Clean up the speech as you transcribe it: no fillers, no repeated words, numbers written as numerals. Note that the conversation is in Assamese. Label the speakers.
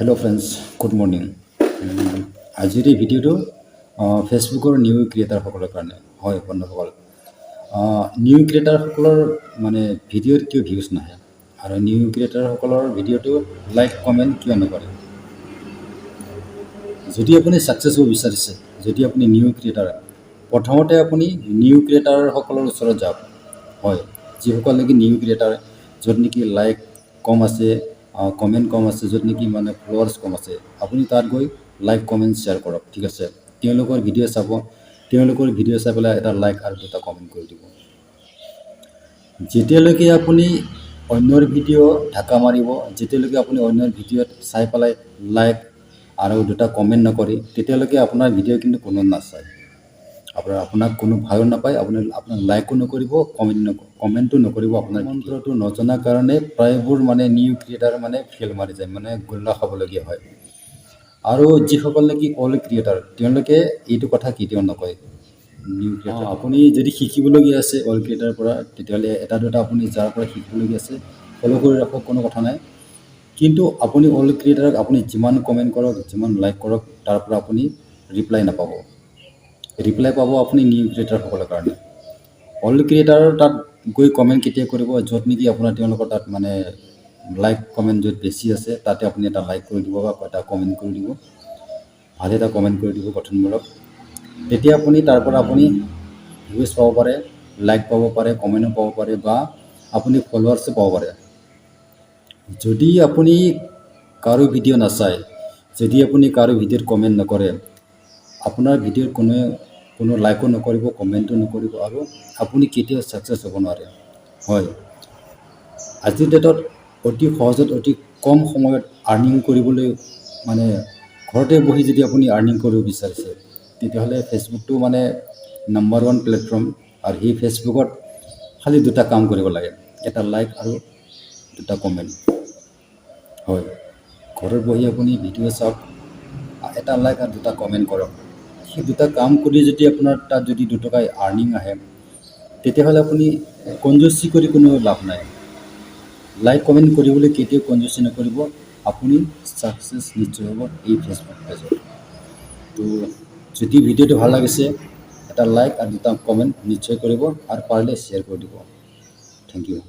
Speaker 1: Hello friends, good morning. আজিৰ এই ভিডিঅ'টো ফেচবুকৰ নিউ ক্ৰিয়েটাৰসকলৰ কাৰণে হয় বন্ধুসকল। নিউ ক্ৰিয়েটাৰসকলৰ মানে ভিডিঅ'ত কিয় ভিউজ নাহে আৰু নিউ ক্ৰিয়েটাৰসকলৰ ভিডিঅ'টো লাইক কমেণ্ট কিয় নকৰে। যদি আপুনি ছাকচেছ হ'ব বিচাৰিছে, যদি আপুনি নিউ ক্ৰিয়েটাৰ, প্ৰথমতে আপুনি নিউ ক্ৰিয়েটাৰসকলৰ ওচৰত যাওক। হয়, যিসকল নেকি নিউ ক্ৰিয়েটাৰ, য'ত নেকি লাইক কম আছে, কমেণ্ট কম আছে, য'ত নেকি মানে ফলোৱাৰ্ছ কম আছে, আপুনি তাত গৈ লাইক কমেণ্ট শ্বেয়াৰ কৰক। ঠিক আছে, তেওঁলোকৰ ভিডিঅ' চাব, তেওঁলোকৰ ভিডিঅ' চাই পেলাই এটা লাইক আৰু দুটা কমেণ্ট কৰি দিব। যেতিয়ালৈকে আপুনি অন্যৰ ভিডিঅ' ঢাকা মাৰিব, যেতিয়ালৈকে আপুনি অন্যৰ ভিডিঅ'ত চাই পেলাই লাইক আৰু দুটা কমেণ্ট নকৰি, তেতিয়ালৈকে আপোনাৰ ভিডিঅ' কিন্তু কোনো নাচায়, আপোনাক কোনো ভালো নাপায়, আপোনাক লাইকো নকৰিব, কমেণ্টো নকৰিব। আপোনাৰ মন্ত্ৰটো নজনা কাৰণে প্ৰায়বোৰ মানে নিউ ক্ৰিয়েটাৰ মানে ফেল মাৰি যায়, মানে গোল্লা খাবলগীয়া হয়। আৰু যিসকল নেকি অল্ড ক্ৰিয়েটাৰ, তেওঁলোকে এইটো কথা কেতিয়াও নকয়। নিউ ক্ৰিয়েটাৰ আপুনি যদি শিকিবলগীয়া আছে অল্ড ক্ৰিয়েটাৰৰ পৰা, তেতিয়াহ'লে এটা দুটা আপুনি যাৰ পৰা শিকিবলগীয়া আছে ফ'ল' কৰি ৰাখক, কোনো কথা নাই। কিন্তু আপুনি অল্ড ক্ৰিয়েটাৰক আপুনি যিমান কমেণ্ট কৰক, যিমান লাইক কৰক, তাৰ পৰা আপুনি ৰিপ্লাই নাপাব। ৰিপ্লাই পাব আপুনি নিউ ক্ৰিয়েটাৰসকলৰ কাৰণে। অল্ড ক্ৰিয়েটাৰৰ তাত গৈ কমেণ্ট কেতিয়া কৰিব, য'ত নেকি আপোনাৰ তেওঁলোকৰ তাত মানে লাইক কমেণ্ট য'ত বেছি আছে, তাতে আপুনি এটা লাইক কৰি দিব বা এটা কমেণ্ট কৰি দিব, ভাল এটা কমেণ্ট কৰি দিব গঠনমূলক। তেতিয়া আপুনি তাৰ পৰা আপুনি ভিউজ পাব পাৰে, লাইক পাব পাৰে, কমেণ্টো পাব পাৰে, বা আপুনি ফলোৱাৰ্ছো পাব পাৰে। যদি আপুনি কাৰো ভিডিঅ' নাচায়, যদি আপুনি কাৰো ভিডিঅ'ত কমেণ্ট নকৰে, আপোনাৰ ভিডিঅ'ত কোনো লাইকো নকৰিব, কমেণ্টো নকৰিব, আৰু আপুনি কেতিয়াও ছাকচেছ হ'ব নোৱাৰে। হয়, আজিৰ ডেটত অতি সহজত, অতি কম সময়ত আৰ্নিং কৰিবলৈ, মানে ঘৰতে বহি যদি আপুনি আৰ্নিং কৰিব বিচাৰিছে, তেতিয়াহ'লে ফেচবুকটো মানে নাম্বাৰ 1 প্লেটফৰ্ম। আৰু সেই ফেচবুকত খালি দুটা কাম কৰিব লাগে, এটা লাইক আৰু দুটা কমেণ্ট। হয়, ঘৰত বহি আপুনি ভিডিঅ' চাওক, এটা লাইক আৰু দুটা কমেণ্ট কৰক। সেই দুটা কাম কৰি যদি আপোনাৰ তাত যদি দুটকা আৰ্নিং আহে, তেতিয়াহ'লে আপুনি কনজুচি কৰি কোনো লাভ নাই। লাইক কমেণ্ট কৰিবলৈ কেতিয়াও কনজুচি নকৰিব, আপুনি ছাকচেছ নিশ্চয় হ'ব এই ফেচবুক পেজত। তো যদি ভিডিঅ'টো ভাল লাগিছে, এটা লাইক আৰু দুটা কমেণ্ট নিশ্চয় কৰিব, আৰু পাৰিলে শ্বেয়াৰ কৰি দিব। Thank U.